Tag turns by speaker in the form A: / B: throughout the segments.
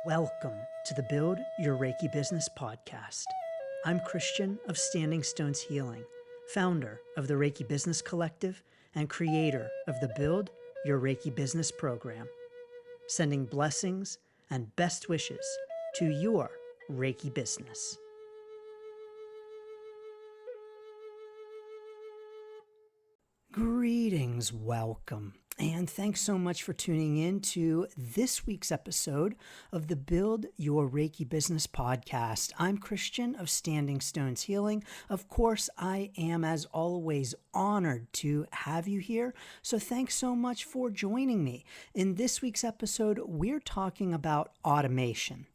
A: Welcome to the Build Your Reiki Business podcast. I'm Christian of Standing Stones Healing, founder of the Reiki Business Collective and creator of the Build Your Reiki Business program, sending blessings and best wishes to your Reiki business. Greetings, welcome, and thanks so much for tuning in to this week's episode of the Build Your Reiki Business podcast. I'm Christian of Standing Stones Healing. Of course, I am, as always, honored to have you here, so thanks so much for joining me. In this week's episode, we're talking about automation.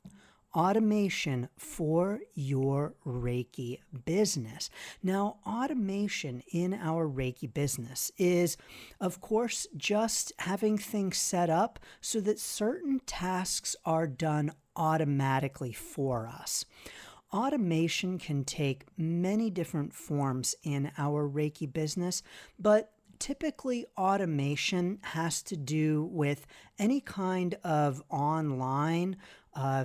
A: Automation for your Reiki business. Now, automation in our Reiki business is, of course, just having things set up so that certain tasks are done automatically for us. Automation can take many different forms in our Reiki business, but typically, automation has to do with any kind of online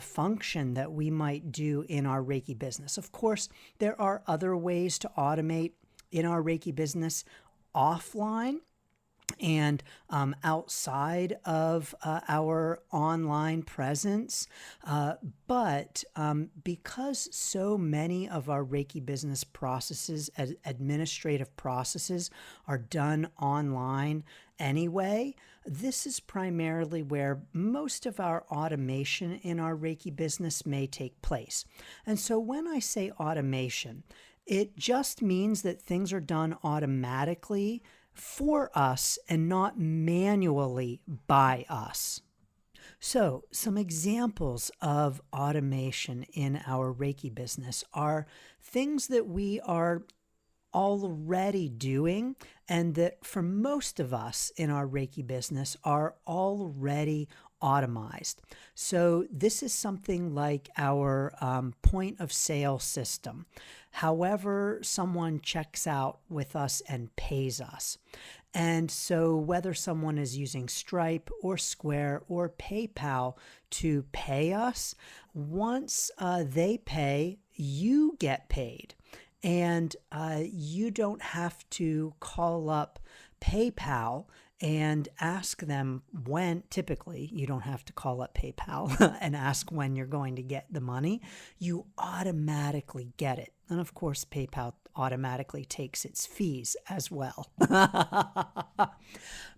A: function that we might do in our Reiki business. Of course, there are other ways to automate in our Reiki business offline and outside of our online presence. But because so many of our Reiki business processes, administrative processes, are done online anyway, this is primarily where most of our automation in our Reiki business may take place. And so when I say automation, it just means that things are done automatically for us and not manually by us. So, some examples of automation in our Reiki business are things that we are already doing and that for most of us in our Reiki business are already automized. So this is something like our point of sale system. However, someone checks out with us and pays us. And so whether someone is using Stripe or Square or PayPal to pay us, once they pay, you get paid. And you don't have to call up PayPal and ask them when. Typically, you don't have to call up PayPal and ask when you're going to get the money. You automatically get it. And of course, PayPal automatically takes its fees as well.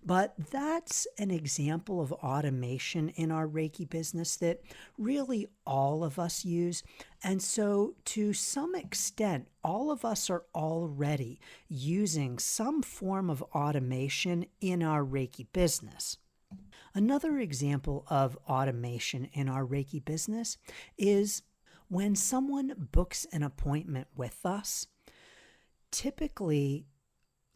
A: But that's an example of automation in our Reiki business that really all of us use. And so to some extent, all of us are already using some form of automation in our Reiki business. Another example of automation in our Reiki business is when someone books an appointment with us. Typically,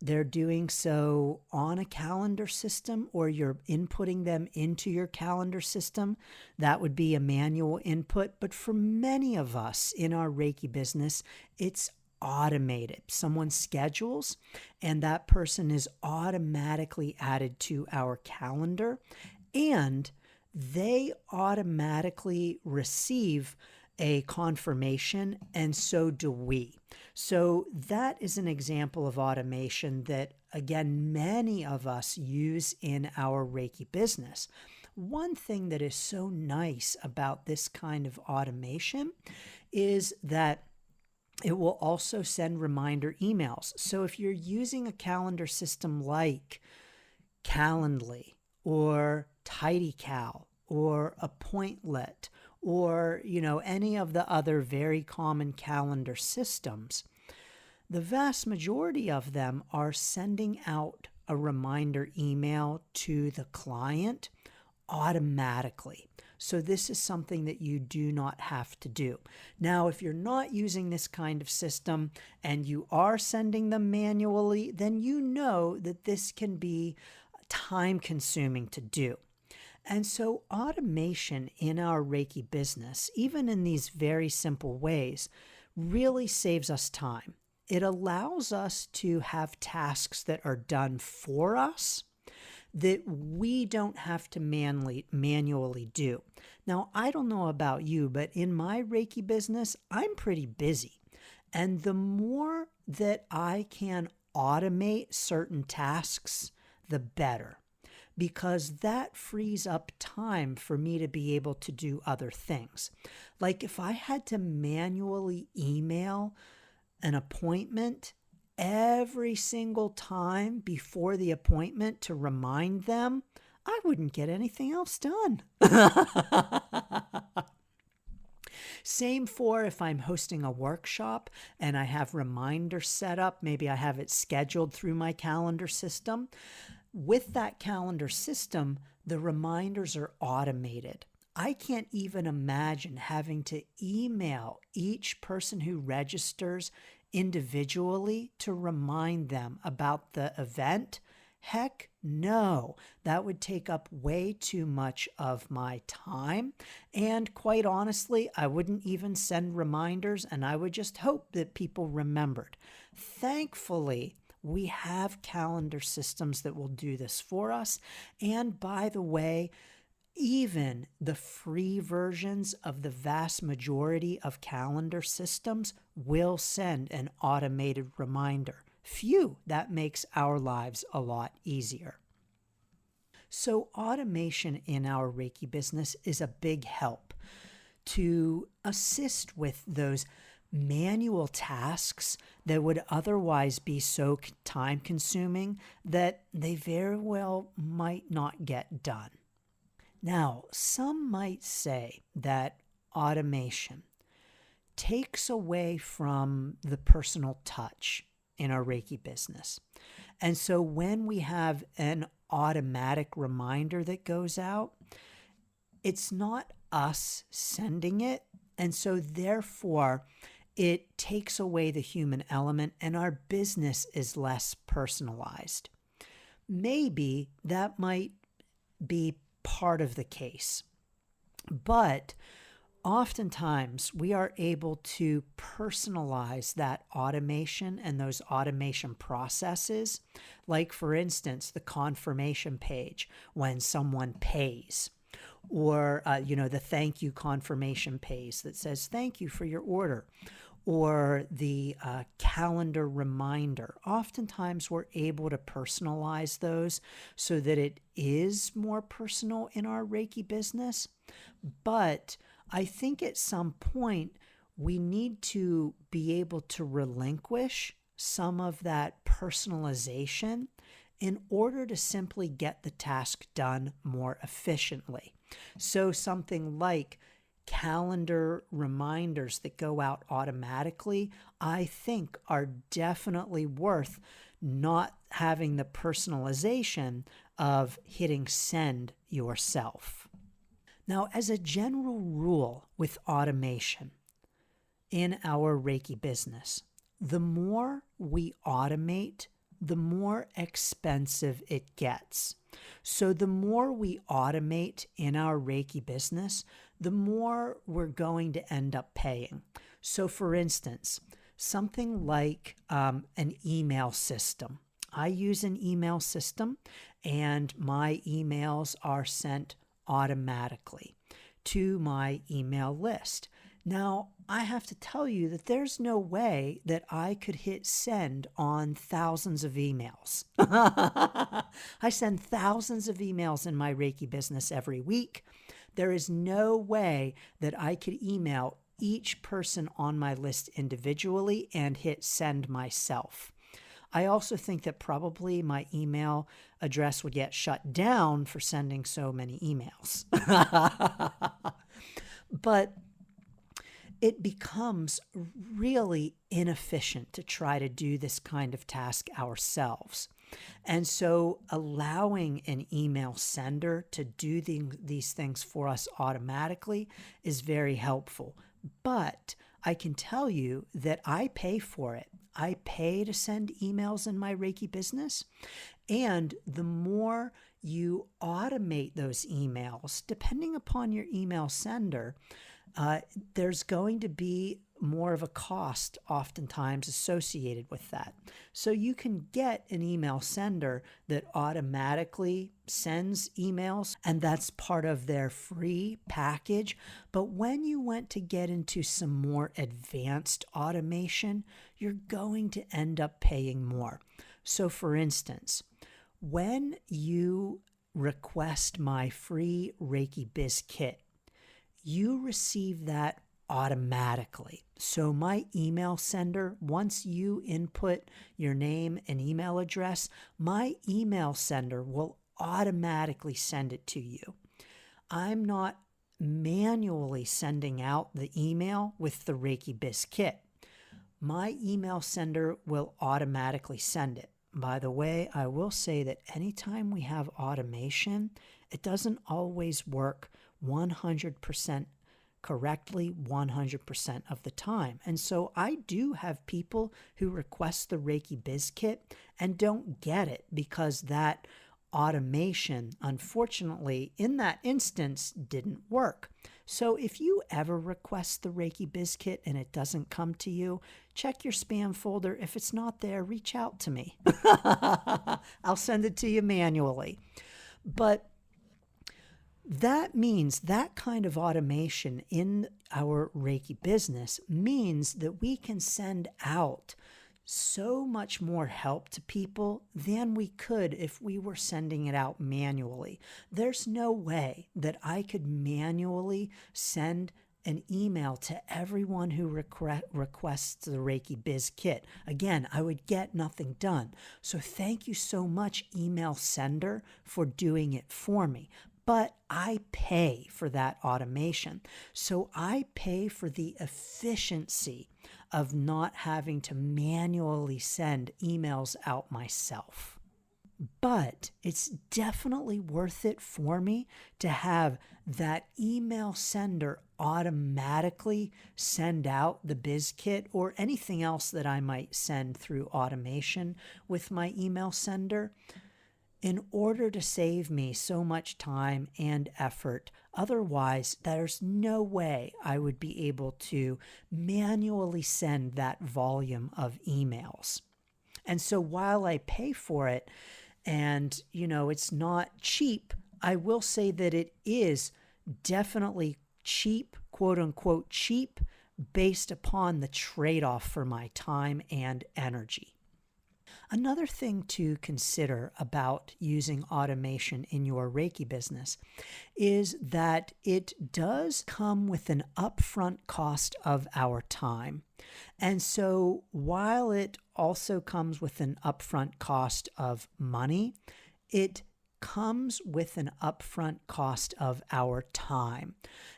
A: they're doing so on a calendar system, or you're inputting them into your calendar system. That would be a manual input. But for many of us in our Reiki business, it's automated. Someone schedules and that person is automatically added to our calendar, and they automatically receive a confirmation, and so do we. So that is an example of automation that, again, many of us use in our Reiki business. One thing that is so nice about this kind of automation is that it will also send reminder emails. So if you're using a calendar system like Calendly or TidyCal or Appointlet, or, any of the other very common calendar systems, the vast majority of them are sending out a reminder email to the client automatically. So this is something that you do not have to do. Now, if you're not using this kind of system and you are sending them manually, then you know that this can be time-consuming to do. And so automation in our Reiki business, even in these very simple ways, really saves us time. It allows us to have tasks that are done for us that we don't have to manually do. Now, I don't know about you, but in my Reiki business, I'm pretty busy. And the more that I can automate certain tasks, the better, because that frees up time for me to be able to do other things. Like if I had to manually email an appointment every single time before the appointment to remind them, I wouldn't get anything else done. Same for if I'm hosting a workshop and I have reminders set up, maybe I have it scheduled through my calendar system. With that calendar system, the reminders are automated. I can't even imagine having to email each person who registers individually to remind them about the event. Heck no, that would take up way too much of my time. And quite honestly, I wouldn't even send reminders and I would just hope that people remembered. Thankfully, we have calendar systems that will do this for us. And by the way, even the free versions of the vast majority of calendar systems will send an automated reminder. Phew, that makes our lives a lot easier. So automation in our Reiki business is a big help to assist with those manual tasks that would otherwise be so time consuming that they very well might not get done. Now, some might say that automation takes away from the personal touch in our Reiki business. And so when we have an automatic reminder that goes out, it's not us sending it. And so therefore, it takes away the human element and our business is less personalized. Maybe that might be part of the case, but oftentimes we are able to personalize that automation and those automation processes. Like for instance, the confirmation page when someone pays, or the thank you confirmation page that says thank you for your order, or the calendar reminder. Oftentimes we're able to personalize those so that it is more personal in our Reiki business. But I think at some point we need to be able to relinquish some of that personalization in order to simply get the task done more efficiently. So something like calendar reminders that go out automatically, I think are definitely worth not having the personalization of hitting send yourself. Now, as a general rule with automation in our Reiki business, the more we automate, the more expensive it gets. So the more we automate in our Reiki business, the more we're going to end up paying. So for instance, something like an email system. I use an email system and my emails are sent automatically to my email list. Now, I have to tell you that there's no way that I could hit send on thousands of emails. I send thousands of emails in my Reiki business every week. There is no way that I could email each person on my list individually and hit send myself. I also think that probably my email address would get shut down for sending so many emails. But it becomes really inefficient to try to do this kind of task ourselves. And so allowing an email sender to do these things for us automatically is very helpful. But I can tell you that I pay for it. I pay to send emails in my Reiki business. And the more you automate those emails, depending upon your email sender, there's going to be more of a cost oftentimes associated with that. So you can get an email sender that automatically sends emails, and that's part of their free package. But when you want to get into some more advanced automation, you're going to end up paying more. So for instance, when you request my free Reiki Biz Kit, you receive that automatically. So my email sender, once you input your name and email address, my email sender will automatically send it to you. I'm not manually sending out the email with the Reiki Biz Kit. My email sender will automatically send it. By the way, I will say that anytime we have automation, it doesn't always work 100% correctly 100% of the time. And so I do have people who request the Reiki Biz Kit and don't get it because that automation, unfortunately, in that instance, didn't work. So if you ever request the Reiki Biz Kit and it doesn't come to you, check your spam folder. If it's not there, reach out to me. I'll send it to you manually. But that means that kind of automation in our Reiki business means that we can send out so much more help to people than we could if we were sending it out manually. There's no way that I could manually send an email to everyone who requests the Reiki Biz Kit. Again, I would get nothing done. So thank you so much, email sender, for doing it for me. But I pay for that automation. So I pay for the efficiency of not having to manually send emails out myself. But it's definitely worth it for me to have that email sender automatically send out the Biz Kit or anything else that I might send through automation with my email sender, in order to save me so much time and effort. Otherwise, there's no way I would be able to manually send that volume of emails. And so while I pay for it, and it's not cheap, I will say that it is definitely cheap, quote unquote cheap, based upon the trade-off for my time and energy. Another thing to consider about using automation in your Reiki business is that it does come with an upfront cost of our time. And so while it also comes with an upfront cost of money, it comes with an upfront cost of our time.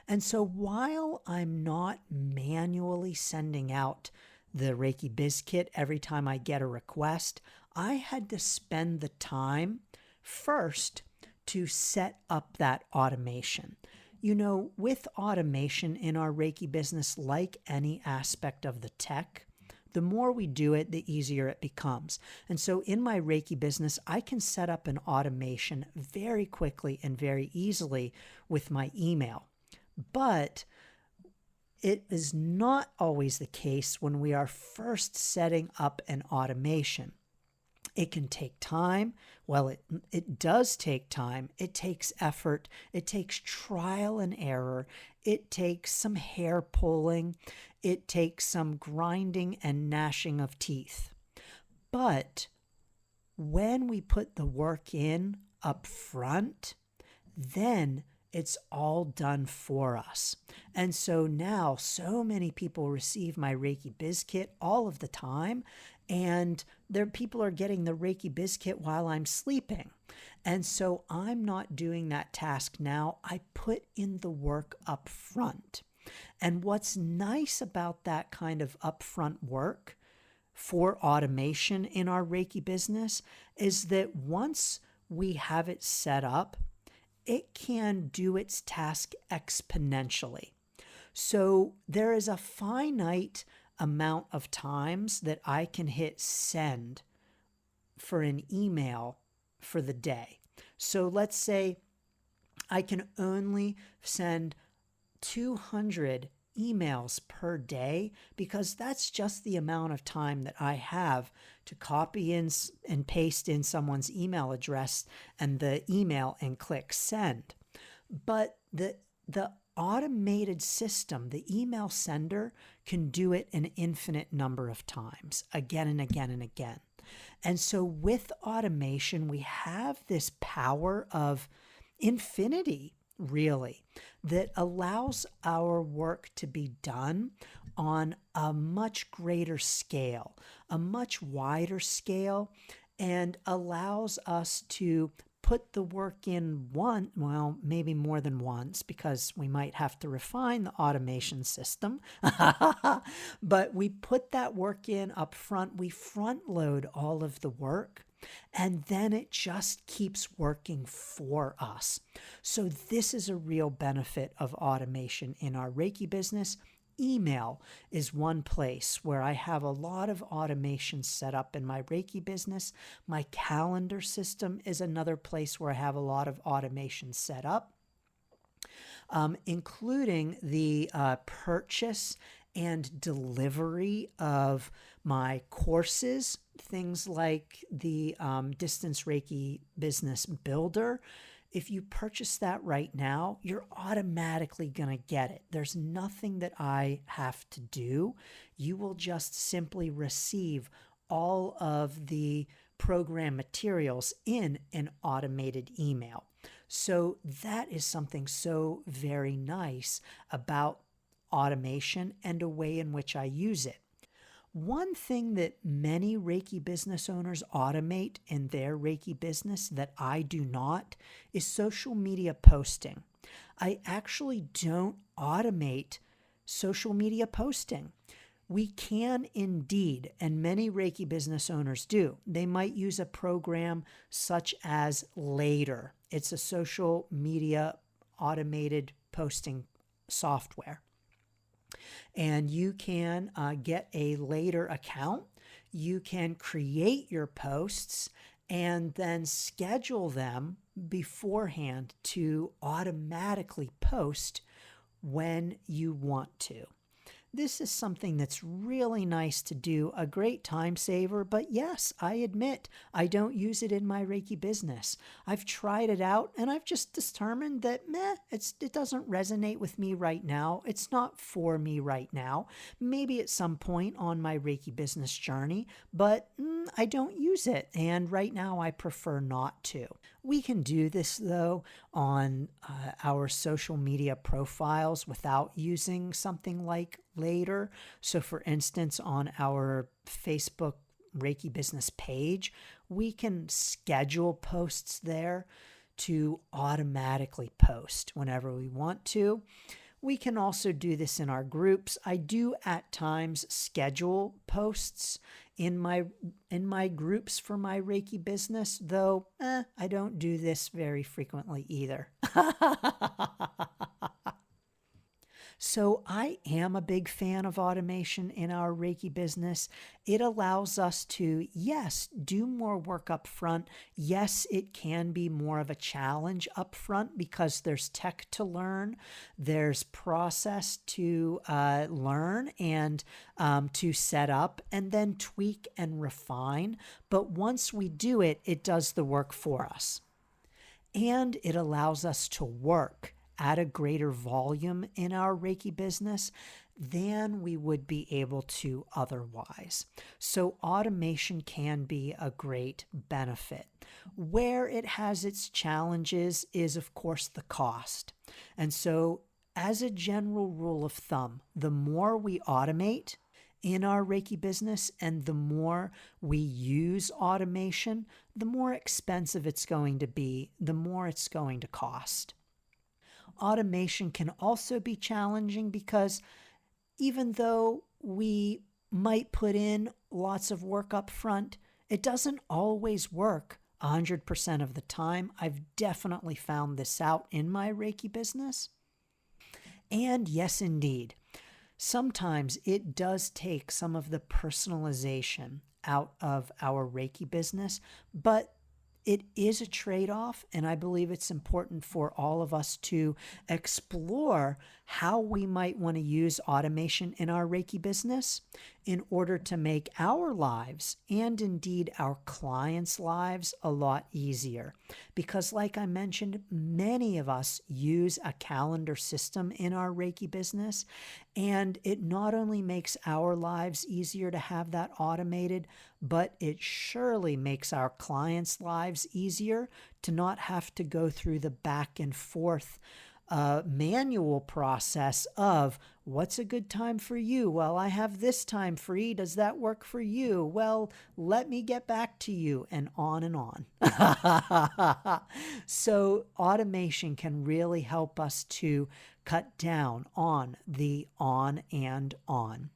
A: And so while I'm not manually sending out the Reiki Biz Kit every time I get a request, I had to spend the time first to set up that automation. With automation in our Reiki business, like any aspect of the tech, the more we do it, the easier it becomes. And so in my Reiki business, I can set up an automation very quickly and very easily with my email. But it is not always the case when we are first setting up an automation. It can take time. Well, it does take time. It takes effort. It takes trial and error. It takes some hair pulling. It takes some grinding and gnashing of teeth. But when we put the work in up front, then it's all done for us. And so now so many people receive my Reiki Biz Kit all of the time, and people are getting the Reiki Biz Kit while I'm sleeping. And so I'm not doing that task now. I put in the work up front. And what's nice about that kind of upfront work for automation in our Reiki business is that once we have it set up, it can do its task exponentially. So there is a finite amount of times that I can hit send for an email for the day. So let's say I can only send 200 emails per day because that's just the amount of time that I have to copy in and paste in someone's email address and the email and click send. But the automated system, the email sender, can do it an infinite number of times, again and again and again. And so with automation, we have this power of infinity, really, that allows our work to be done on a much greater scale, a much wider scale, and allows us to put the work in maybe more than once, because we might have to refine the automation system. But we put that work in up front. We front load all of the work, and then it just keeps working for us. So this is a real benefit of automation in our Reiki business. Email is one place where I have a lot of automation set up in my Reiki business. My calendar system is another place where I have a lot of automation set up, including the purchase and delivery of my courses, things like the Distance Reiki Business Builder. If you purchase that right now, you're automatically going to get it. There's nothing that I have to do. You will just simply receive all of the program materials in an automated email. So that is something so very nice about automation and a way in which I use it. One thing that many Reiki business owners automate in their Reiki business that I do not is social media posting. I actually don't automate social media posting. We can indeed, and many Reiki business owners do. They might use a program such as Later. It's a social media automated posting software. And you can get a Later account. You can create your posts and then schedule them beforehand to automatically post when you want to. This is something that's really nice to do, a great time saver, but yes, I admit I don't use it in my Reiki business. I've tried it out and I've just determined that it doesn't resonate with me right now. It's not for me right now. Maybe at some point on my Reiki business journey, but I don't use it, and right now I prefer not to. We can do this though on our social media profiles without using something like Later. So for instance, on our Facebook Reiki business page, we can schedule posts there to automatically post whenever we want to. We can also do this in our groups. I do at times schedule posts in my groups for my Reiki business, though I don't do this very frequently either. So I am a big fan of automation in our Reiki business. It allows us to, yes, do more work up front. Yes, it can be more of a challenge up front because there's tech to learn. There's process to learn and to set up and then tweak and refine. But once we do it, it does the work for us. And it allows us to work at a greater volume in our Reiki business than we would be able to otherwise. So automation can be a great benefit. Where it has its challenges is, of course, the cost. And so as a general rule of thumb, the more we automate in our Reiki business and the more we use automation, the more expensive it's going to be, the more it's going to cost. Automation can also be challenging because even though we might put in lots of work up front, it doesn't always work 100% of the time. I've definitely found this out in my Reiki business. And yes, indeed, sometimes it does take some of the personalization out of our Reiki business, but It is a trade-off, and I believe it's important for all of us to explore how we might want to use automation in our Reiki business in order to make our lives and indeed our clients' lives a lot easier. Because like I mentioned, many of us use a calendar system in our Reiki business, and it not only makes our lives easier to have that automated, but it surely makes our clients' lives easier to not have to go through the back and forth manual process of what's a good time for you? Well, I have this time free. Does that work for you? Well, let me get back to you, and on and on. So automation can really help us to cut down on the on and on.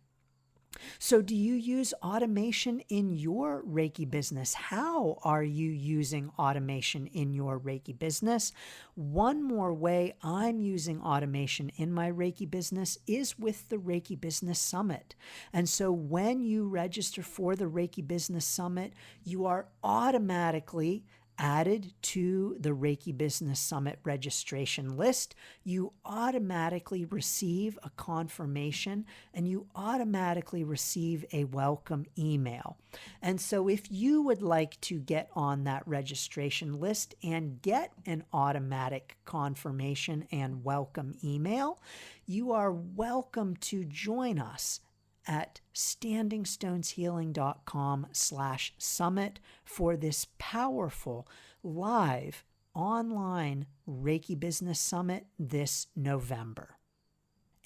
A: So do you use automation in your Reiki business? How are you using automation in your Reiki business? One more way I'm using automation in my Reiki business is with the Reiki Business Summit. And so when you register for the Reiki Business Summit, you are automatically added to the Reiki Business Summit registration list. You automatically receive a confirmation and you automatically receive a welcome email. And so if you would like to get on that registration list and get an automatic confirmation and welcome email, you are welcome to join us at standingstoneshealing.com/summit for this powerful live online Reiki Business Summit this November.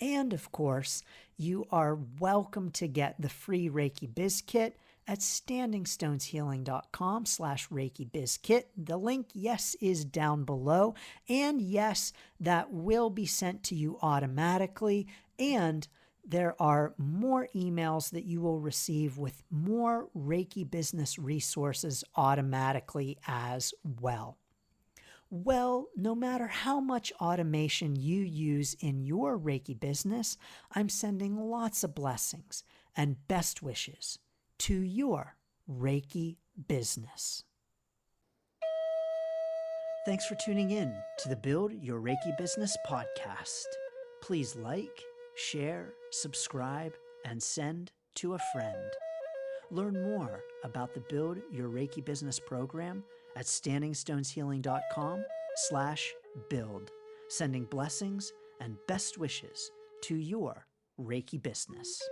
A: And of course, you are welcome to get the free Reiki Biz Kit at standingstoneshealing.com/Reiki Biz Kit. The link, yes, is down below. And yes, that will be sent to you automatically. And there are more emails that you will receive with more Reiki business resources automatically as well. Well, no matter how much automation you use in your Reiki business, I'm sending lots of blessings and best wishes to your Reiki business. Thanks for tuning in to the Build Your Reiki Business podcast. Please like, share, subscribe, and send to a friend. Learn more about the Build Your Reiki Business program at standingstoneshealing.com/build, sending blessings and best wishes to your Reiki business.